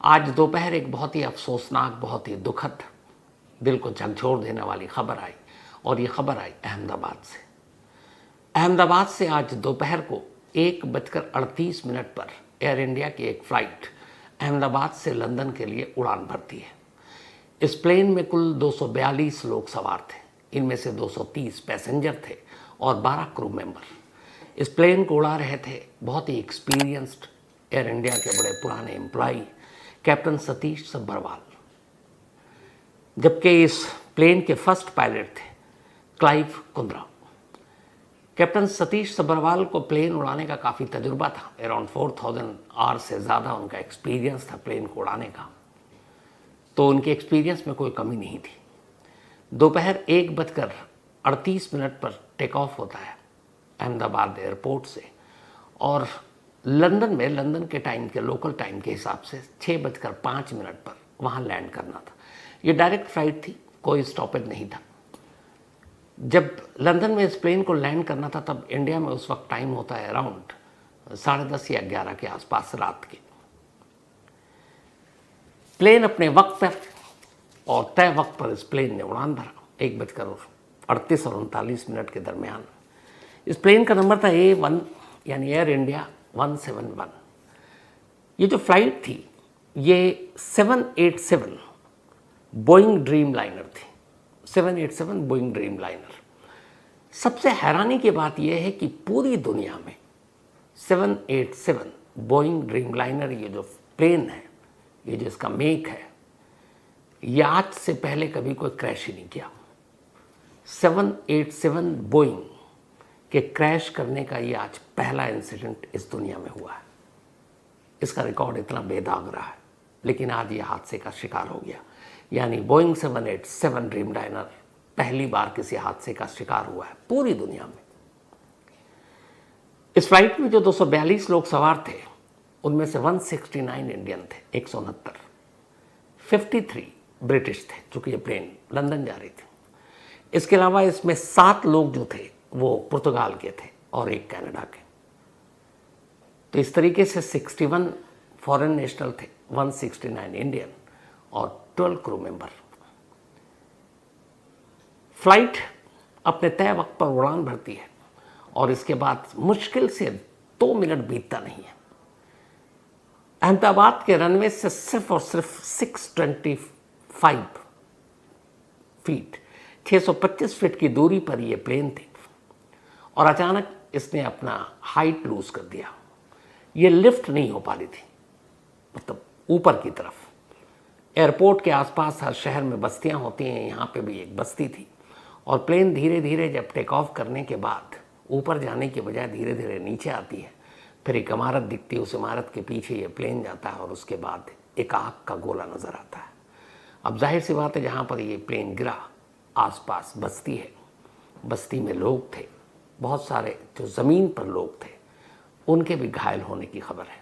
आज दोपहर एक बहुत ही अफसोसनाक, बहुत ही दुखद, दिल को झकझोर देने वाली खबर आई और ये खबर आई अहमदाबाद से। अहमदाबाद से आज दोपहर को 1:38 पर एयर इंडिया की एक फ़्लाइट अहमदाबाद से लंदन के लिए उड़ान भरती है। इस प्लेन में कुल 242 लोग सवार थे। इनमें से 230 पैसेंजर थे और 12 क्रू मेंबर। इस प्लेन को उड़ा रहे थे बहुत ही एक्सपीरियंस्ड एयर इंडिया के बड़े पुराने एम्प्लॉई कैप्टन सतीश सब्बरवाल, जबकि इस प्लेन के फर्स्ट पायलट थे क्लाइव कुंद्रा। कैप्टन सतीश सब्बरवाल को प्लेन उड़ाने का काफ़ी तजुर्बा था। अराउंड 4000 आवर्स से ज़्यादा उनका एक्सपीरियंस था प्लेन को उड़ाने का, तो उनके एक्सपीरियंस में कोई कमी नहीं थी। दोपहर 1:38 पर टेक ऑफ होता है अहमदाबाद एयरपोर्ट से और लंदन में लंदन के टाइम के लोकल टाइम के हिसाब से 6:05 पर वहाँ लैंड करना था। ये डायरेक्ट फ्लाइट थी, कोई स्टॉपेज नहीं था। जब लंदन में इस प्लेन को लैंड करना था तब इंडिया में उस वक्त टाइम होता है अराउंड 10:30 या 11 के आसपास रात के। प्लेन अपने वक्त पर और तय वक्त पर इस प्लेन ने उड़ान भरा 1:38 और 39 के दरमियान। इस प्लेन का नंबर था A1 यानी एयर इंडिया 171। ये जो फ्लाइट थी ये 787 बोइंग ड्रीम लाइनर थी। 787 बोइंग ड्रीम लाइनर। सबसे हैरानी की बात यह है कि पूरी दुनिया में 787 बोइंग ड्रीम लाइनर ये जो प्लेन है, ये जो इसका मेक है, ये आज से पहले कभी कोई क्रैश ही नहीं किया। 787 बोइंग के क्रैश करने का ये आज पहला इंसिडेंट इस दुनिया में हुआ है। इसका रिकॉर्ड इतना बेदाग रहा है, लेकिन आज ये हादसे का शिकार हो गया। यानी बोइंग 787 ड्रीम लाइनर पहली बार किसी हादसे का शिकार हुआ है पूरी दुनिया में। इस फ्लाइट में जो 242 लोग सवार थे उनमें से 169 इंडियन थे, 169, 53 ब्रिटिश थे, चूंकि ये प्लेन लंदन जा रही थी। इसके अलावा इसमें 7 लोग जो थे वो पुर्तगाल के थे और एक कनाडा के। तो इस तरीके से 61 फॉरेन नेशनल थे, 169 इंडियन और 12 क्रू मेंबर। फ्लाइट अपने तय वक्त पर उड़ान भरती है और इसके बाद मुश्किल से 2 मिनट बीतता नहीं है। अहमदाबाद के रनवे से सिर्फ और सिर्फ 625 फीट 625 फीट की दूरी पर यह प्लेन थी और अचानक इसने अपना हाइट लूज कर दिया। ये लिफ्ट नहीं हो पा रही थी, मतलब ऊपर की तरफ। एयरपोर्ट के आसपास हर शहर में बस्तियां होती हैं, यहाँ पे भी एक बस्ती थी और प्लेन धीरे धीरे जब टेक ऑफ करने के बाद ऊपर जाने के बजाय धीरे धीरे नीचे आती है। फिर एक इमारत दिखती है, उस इमारत के पीछे ये प्लेन जाता है और उसके बाद एक आग का गोला नज़र आता है। अब जाहिर सी बात है, जहाँ पर ये प्लेन गिरा आसपास बस्ती है, बस्ती में लोग थे, बहुत सारे जो ज़मीन पर लोग थे उनके भी घायल होने की खबर है।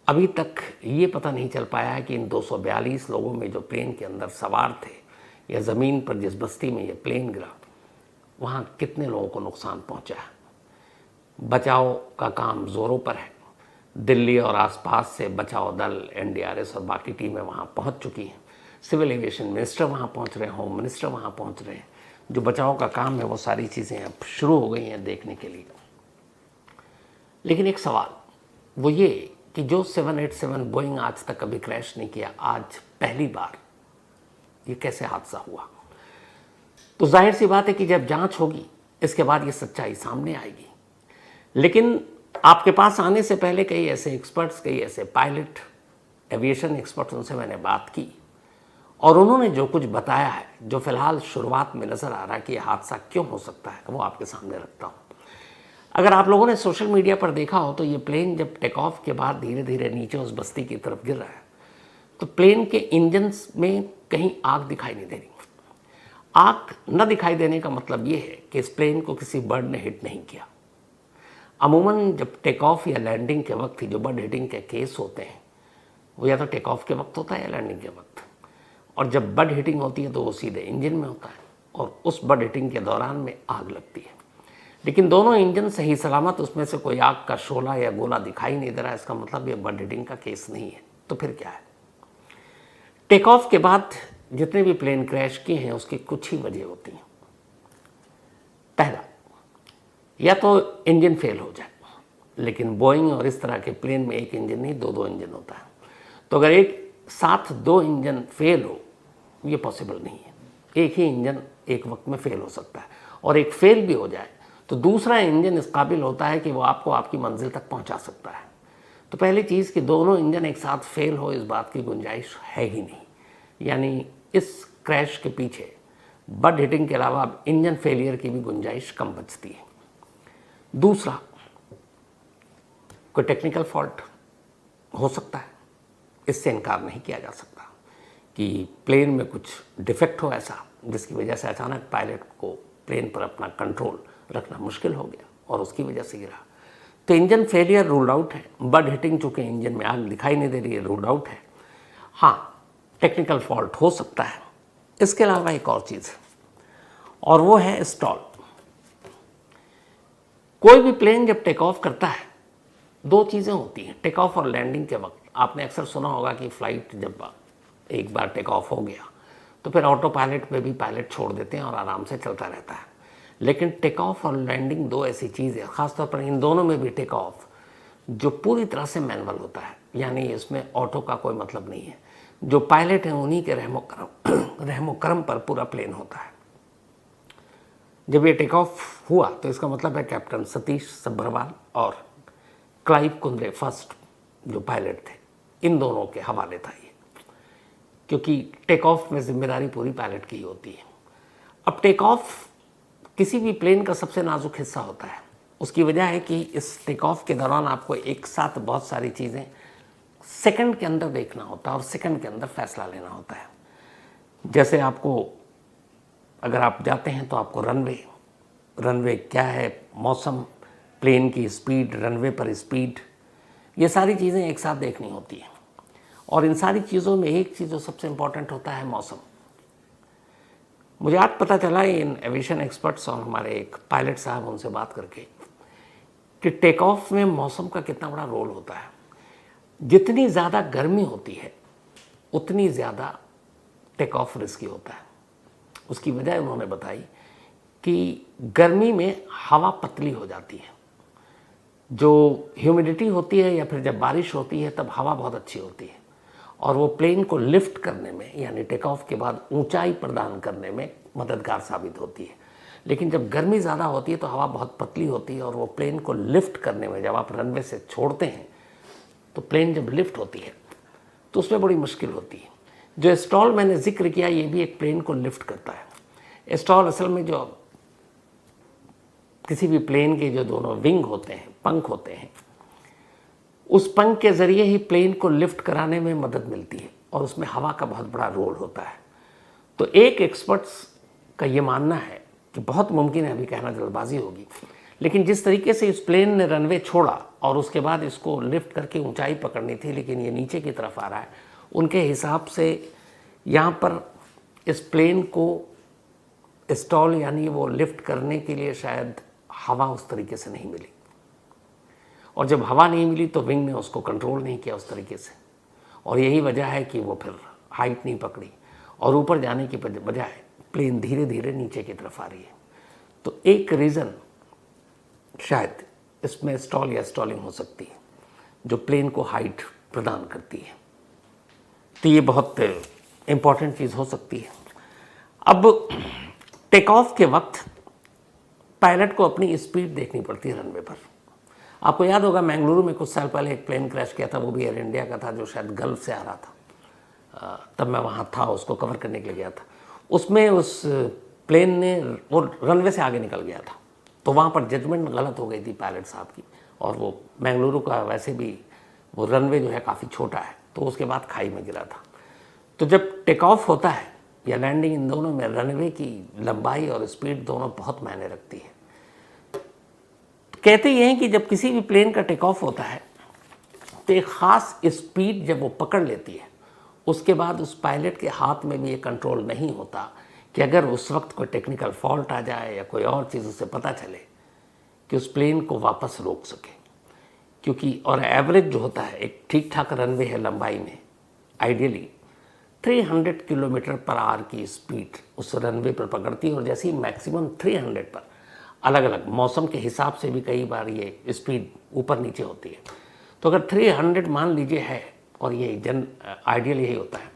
अभी तक ये पता नहीं चल पाया है कि इन 242 लोगों में जो प्लेन के अंदर सवार थे या ज़मीन पर जिस बस्ती में ये प्लेन गिरा वहाँ कितने लोगों को नुकसान पहुँचा है। बचाव का काम ज़ोरों पर है। दिल्ली और आसपास से बचाव दल, NDRS और बाकी टीमें वहाँ पहुँच चुकी हैं। सिविल एविएशन मिनिस्टर वहाँ पहुँच रहे हैं, होम मिनिस्टर वहाँ पहुँच रहे हैं। जो बचाव का काम है वो सारी चीज़ें अब शुरू हो गई हैं देखने के लिए। लेकिन एक सवाल वो ये कि जो 787 बोइंग आज तक कभी क्रैश नहीं किया, आज पहली बार ये कैसे हादसा हुआ। तो जाहिर सी बात है कि जब जांच होगी इसके बाद ये सच्चाई सामने आएगी। लेकिन आपके पास आने से पहले कई ऐसे एक्सपर्ट्स, कई ऐसे पायलट, एविएशन एक्सपर्ट्स, उनसे मैंने बात की और उन्होंने जो कुछ बताया है, जो फिलहाल शुरुआत में नज़र आ रहा है कि यह हादसा क्यों हो सकता है, वो आपके सामने रखता हूँ। अगर आप लोगों ने सोशल मीडिया पर देखा हो तो ये प्लेन जब टेक ऑफ के बाद धीरे धीरे नीचे उस बस्ती की तरफ गिर रहा है तो प्लेन के इंजन्स में कहीं आग दिखाई नहीं दे रही। आग न दिखाई देने का मतलब ये है कि इस प्लेन को किसी बर्ड ने हिट नहीं किया। अमूमन जब टेक ऑफ या लैंडिंग के वक्त ही जो बर्ड हिटिंग के केस होते हैं वो या तो टेक ऑफ के वक्त होता है या लैंडिंग के वक्त, और जब बर्ड हिटिंग होती है तो वो सीधे इंजन में होता है और उस बर्ड हिटिंग के दौरान में आग लगती है। लेकिन दोनों इंजन सही सलामत, उसमें से कोई आग का शोला या गोला दिखाई नहीं दे रहा है। इसका मतलब ये बर्ड हिटिंग का केस नहीं है। तो फिर क्या है? टेक ऑफ के बाद जितने भी प्लेन क्रैश किए हैं उसकी कुछ ही वजह होती हैं। पहला, या तो इंजन फेल हो जाए, लेकिन बोइंग और इस तरह के प्लेन में एक इंजन नहीं, दो इंजन होता है। तो अगर एक साथ दो इंजन फेल हो, ये पॉसिबल नहीं है। एक ही इंजन एक वक्त में फेल हो सकता है, और एक फेल भी हो जाए तो दूसरा इंजन इस काबिल होता है कि वो आपको आपकी मंजिल तक पहुंचा सकता है। तो पहली चीज़ कि दोनों इंजन एक साथ फेल हो, इस बात की गुंजाइश है ही नहीं। यानी इस क्रैश के पीछे बड हिटिंग के अलावा अब इंजन फेलियर की भी गुंजाइश कम बचती है। दूसरा, कोई टेक्निकल फॉल्ट हो सकता है, इससे इनकार नहीं किया जा सकता कि प्लेन में कुछ डिफेक्ट हो ऐसा जिसकी वजह से अचानक पायलट को प्लेन पर अपना कंट्रोल रखना मुश्किल हो गया और उसकी वजह से गिरा। तो इंजन फेलियर रूल्ड आउट है। बड हिटिंग, चूँकि इंजन में आग दिखाई नहीं दे रही है, रूल्ड आउट है। हाँ, टेक्निकल फॉल्ट हो सकता है। इसके अलावा एक और चीज़ है, और वो है स्टॉल। कोई भी प्लेन जब टेक ऑफ करता है, दो चीज़ें होती हैं टेक ऑफ और लैंडिंग के वक्त। आपने अक्सर सुना होगा कि फ़्लाइट जब एक बार टेक ऑफ हो गया तो फिर ऑटो पायलट में भी पायलट छोड़ देते हैं और आराम से चलता रहता है। लेकिन टेक ऑफ और लैंडिंग दो ऐसी चीज़ है, ख़ासतौर पर इन दोनों में भी टेक ऑफ जो पूरी तरह से मैनुअल होता है, यानी इसमें ऑटो का कोई मतलब नहीं है। जो पायलट हैं उन्हीं के रहमो करम पर पूरा प्लेन होता है। जब ये टेक ऑफ हुआ तो इसका मतलब है कैप्टन सतीश सब्भरवाल और क्लाइव कुंद्रे फर्स्ट जो पायलट थे, इन दोनों के हवाले था ये, क्योंकि टेक ऑफ में जिम्मेदारी पूरी पायलट की होती है। अब टेक ऑफ किसी भी प्लेन का सबसे नाजुक हिस्सा होता है। उसकी वजह है कि इस टेक ऑफ के दौरान आपको एक साथ बहुत सारी चीज़ें सेकंड के अंदर देखना होता है और सेकंड के अंदर फैसला लेना होता है। जैसे आपको, अगर आप जाते हैं तो आपको रनवे क्या है, मौसम, प्लेन की स्पीड, रनवे पर स्पीड, ये सारी चीज़ें एक साथ देखनी होती हैं। और इन सारी चीज़ों में एक चीज़ जो सबसे इम्पॉर्टेंट होता है, मौसम। मुझे आज पता चला इन एविएशन एक्सपर्ट्स और हमारे एक पायलट साहब, उनसे बात करके, कि टेक ऑफ में मौसम का कितना बड़ा रोल होता है। जितनी ज़्यादा गर्मी होती है उतनी ज़्यादा टेक ऑफ रिस्की होता है। उसकी वजह उन्होंने बताई कि गर्मी में हवा पतली हो जाती है, जो ह्यूमिडिटी होती है या फिर जब बारिश होती है तब हवा बहुत अच्छी होती है और वो प्लेन को लिफ्ट करने में, यानी टेक ऑफ के बाद ऊंचाई प्रदान करने में मददगार साबित होती है। लेकिन जब गर्मी ज़्यादा होती है तो हवा बहुत पतली होती है और वो प्लेन को लिफ्ट करने में, जब आप रनवे से छोड़ते हैं तो प्लेन जब लिफ्ट होती है तो उसमें बड़ी मुश्किल होती है। जो स्टॉल मैंने जिक्र किया, ये भी एक प्लेन को लिफ्ट करता है। स्टॉल असल में जो किसी भी प्लेन के जो दोनों विंग होते हैं, पंख होते हैं, उस पंख के ज़रिए ही प्लेन को लिफ्ट कराने में मदद मिलती है और उसमें हवा का बहुत बड़ा रोल होता है। तो एक एक्सपर्ट्स का ये मानना है कि बहुत मुमकिन है, अभी कहना जल्दबाजी होगी, लेकिन जिस तरीके से इस प्लेन ने रनवे छोड़ा और उसके बाद इसको लिफ्ट करके ऊंचाई पकड़नी थी, लेकिन ये नीचे की तरफ आ रहा है, उनके हिसाब से यहाँ पर इस प्लेन को स्टॉल, यानी वो लिफ्ट करने के लिए शायद हवा उस तरीके से नहीं मिली, और जब हवा नहीं मिली तो विंग ने उसको कंट्रोल नहीं किया उस तरीके से, और यही वजह है कि वो फिर हाइट नहीं पकड़ी और ऊपर जाने की बजाय प्लेन धीरे धीरे नीचे की तरफ आ रही है। तो एक रीज़न शायद इसमें स्टॉल या स्टॉलिंग हो सकती है, जो प्लेन को हाइट प्रदान करती है। तो ये बहुत इम्पॉर्टेंट चीज़ हो सकती है। अब टेक ऑफ के वक्त पायलट को अपनी स्पीड देखनी पड़ती है रनवे पर। आपको याद होगा मैंगलुरु में कुछ साल पहले एक प्लेन क्रैश किया था, वो भी एयर इंडिया का था, जो शायद गल्फ से आ रहा था। तब मैं वहाँ था, उसको कवर करने के लिए गया था। उसमें उस प्लेन ने, वो रनवे से आगे निकल गया था, तो वहाँ पर जजमेंट गलत हो गई थी पायलट साहब की, और वो मैंगलुरु का वैसे भी वो रनवे जो है काफ़ी छोटा है, तो उसके बाद खाई में गिरा था। तो जब टेक ऑफ होता है या लैंडिंग, इन दोनों में रनवे की लंबाई और स्पीड दोनों बहुत मायने रखती है। कहते ये हैं कि जब किसी भी प्लेन का टेक ऑफ होता है तो एक ख़ास स्पीड जब वो पकड़ लेती है, उसके बाद उस पायलट के हाथ में भी ये कंट्रोल नहीं होता कि अगर उस वक्त कोई टेक्निकल फॉल्ट आ जाए या कोई और चीज़ उसे पता चले कि उस प्लेन को वापस रोक सके। क्योंकि और एवरेज जो होता है, एक ठीक ठाक रनवे है लंबाई में आइडियली 300 किलोमीटर पर आवर की स्पीड उस रनवे पर पकड़ती है, और जैसे ही मैक्सिमम 300 पर, अलग अलग मौसम के हिसाब से भी कई बार ये स्पीड ऊपर नीचे होती है। तो अगर 300 मान लीजिए है, और ये आइडियल यही होता है,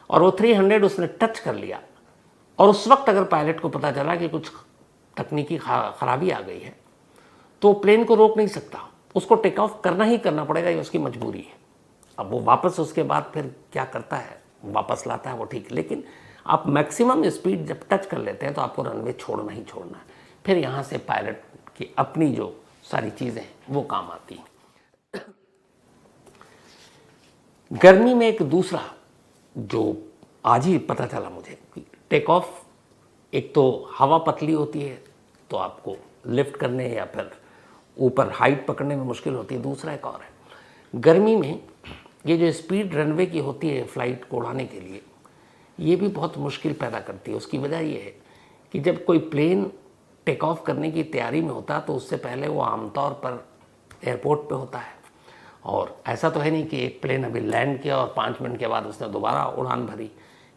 और वो 300 उसने टच कर लिया, और उस वक्त अगर पायलट को पता चला कि कुछ तकनीकी खराबी आ गई है, तो प्लेन को रोक नहीं सकता, उसको टेक ऑफ करना ही करना पड़ेगा, ये उसकी मजबूरी है। अब वो वापस उसके बाद फिर क्या करता है, वापस लाता है, वो ठीक है, लेकिन आप मैक्सिमम स्पीड जब टच कर लेते हैं तो आपको रनवे छोड़ना ही छोड़ना है। फिर यहाँ से पायलट की अपनी जो सारी चीज़ें हैं वो काम आती हैं। गर्मी में एक दूसरा जो आज ही पता चला मुझे कि टेक ऑफ, एक तो हवा पतली होती है तो आपको लिफ्ट करने या फिर ऊपर हाइट पकड़ने में मुश्किल होती है। दूसरा एक और है, गर्मी में ये जो स्पीड रनवे की होती है फ्लाइट को उड़ाने के लिए, ये भी बहुत मुश्किल पैदा करती है। उसकी वजह ये है कि जब कोई प्लेन टेक ऑफ करने की तैयारी में होता है तो उससे पहले वो आमतौर पर एयरपोर्ट पे होता है, और ऐसा तो है नहीं कि एक प्लेन अभी लैंड किया और 5 मिनट के बाद उसने दोबारा उड़ान भरी।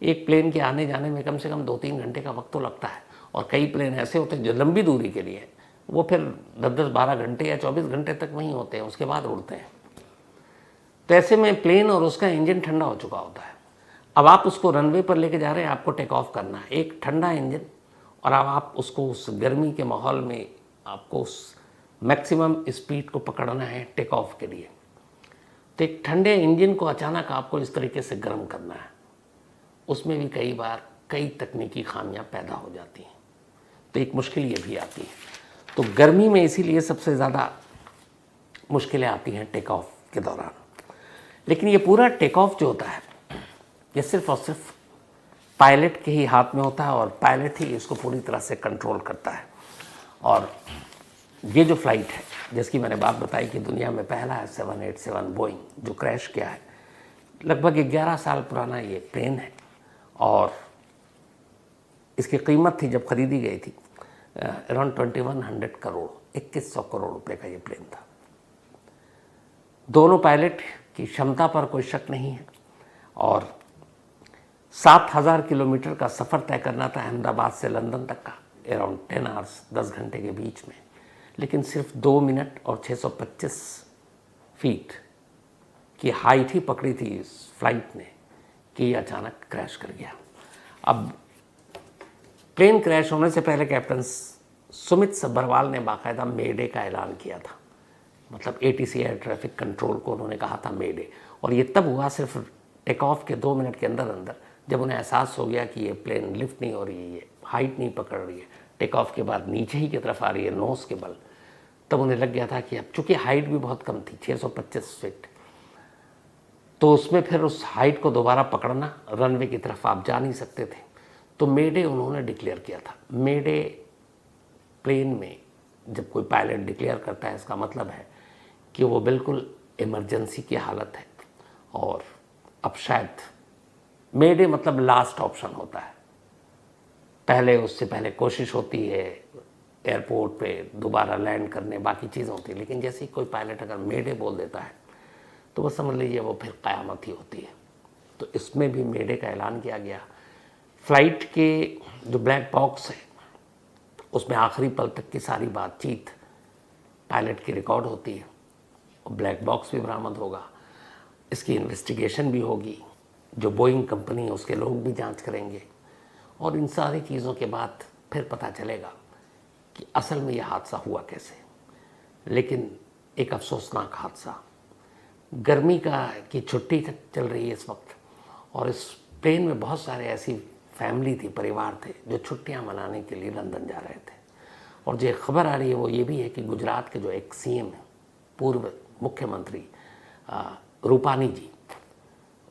एक प्लेन के आने जाने में कम से कम 2-3 घंटे का वक्त तो लगता है, और कई प्लेन ऐसे होते हैं जो लंबी दूरी के लिए वो फिर 10-12 घंटे या 24 घंटे तक वहीं होते हैं, उसके बाद उड़ते हैं। तो ऐसे में प्लेन और उसका इंजन ठंडा हो चुका होता है। अब आप उसको रनवे पर लेके जा रहे हैं, आपको टेक ऑफ करना है, एक ठंडा इंजन, और अब आप उसको उस गर्मी के माहौल में आपको उस मैक्सिमम स्पीड को पकड़ना है टेक ऑफ के लिए। तो एक ठंडे इंजन को अचानक आपको इस तरीके से गर्म करना है, उसमें भी कई बार कई तकनीकी खामियां पैदा हो जाती हैं, तो एक मुश्किल ये भी आती है। तो गर्मी में इसीलिए सबसे ज़्यादा मुश्किलें आती हैं टेक ऑफ के दौरान। लेकिन ये पूरा टेक ऑफ जो होता है ये सिर्फ और सिर्फ पायलट के ही हाथ में होता है, और पायलट ही इसको पूरी तरह से कंट्रोल करता है। और ये जो फ्लाइट है जिसकी मैंने बात बताई कि दुनिया में पहला है 787 बोइंग जो क्रैश किया है, लगभग 11 साल पुराना ये प्लेन है, और इसकी कीमत थी जब खरीदी गई थी अराउंड 2100 करोड़, 2100 करोड़ रुपए का ये प्लेन था। दोनों पायलट की क्षमता पर कोई शक नहीं है, और 7000 किलोमीटर का सफ़र तय करना था अहमदाबाद से लंदन तक का, अराउंड 10 आवर्स, 10 घंटे के बीच में, लेकिन सिर्फ 2 मिनट और 625 फीट की हाइट ही पकड़ी थी इस फ्लाइट ने कि अचानक क्रैश कर गया। अब प्लेन क्रैश होने से पहले कैप्टन सुमित सब्बरवाल ने बाकायदा मेडे का ऐलान किया था, मतलब ATC एयर ट्रैफिक कंट्रोल को उन्होंने कहा था मेडे, और ये तब हुआ सिर्फ टेक ऑफ के 2 मिनट के अंदर अंदर, जब उन्हें एहसास हो गया कि ये प्लेन लिफ्ट नहीं हो रही है, ये हाइट नहीं पकड़ रही है, टेक ऑफ के बाद नीचे ही की तरफ आ रही है नोस के बल। तब उन्हें लग गया था कि अब चूंकि हाइट भी बहुत कम थी 625 फीट, तो उसमें फिर उस हाइट को दोबारा पकड़ना, रनवे की तरफ आप जा नहीं सकते थे, तो मेडे उन्होंने डिक्लेयर किया था। मेडे प्लेन में जब कोई पायलट डिक्लेयर करता है इसका मतलब है कि वो बिल्कुल इमरजेंसी की हालत है, और अब शायद मेडे मतलब लास्ट ऑप्शन होता है। पहले उससे पहले कोशिश होती है एयरपोर्ट पे दोबारा लैंड करने, बाकी चीज़ें होती है, लेकिन जैसे ही कोई पायलट अगर मेडे बोल देता है तो वो समझ लीजिए वो फिर क़यामत ही होती है। तो इसमें भी मेडे का ऐलान किया गया। फ्लाइट के जो ब्लैक बॉक्स है उसमें आखिरी पल तक की सारी बातचीत पायलट की रिकॉर्ड होती है, और ब्लैक बॉक्स भी बरामद होगा, इसकी इन्वेस्टिगेशन भी होगी, जो बोइंग कंपनी है उसके लोग भी जांच करेंगे, और इन सारी चीज़ों के बाद फिर पता चलेगा कि असल में यह हादसा हुआ कैसे। लेकिन एक अफसोसनाक हादसा, गर्मी की छुट्टी चल रही है इस वक्त, और इस प्लेन में बहुत सारे ऐसी फैमिली थी, परिवार थे जो छुट्टियां मनाने के लिए लंदन जा रहे थे। और जो खबर आ रही है वो ये भी है कि गुजरात के जो एक CM है, पूर्व मुख्यमंत्री रूपानी जी,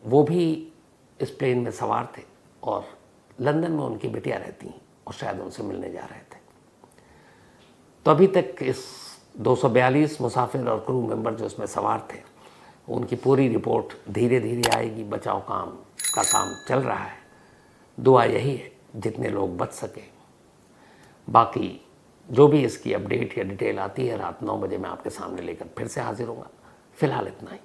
वो भी इस प्लेन में सवार थे, और लंदन में उनकी बेटियां रहती हैं, और शायद उनसे मिलने जा रहे थे। तो अभी तक इस 242 मुसाफिर और क्रू मेंबर जो इसमें सवार थे, उनकी पूरी रिपोर्ट धीरे धीरे आएगी। बचाव का काम चल रहा है। दुआ यही है जितने लोग बच सके। बाकी जो भी इसकी अपडेट या डिटेल आती है रात 9 बजे मैं आपके सामने लेकर फिर से हाजिर होऊंगा। फिलहाल इतना ही।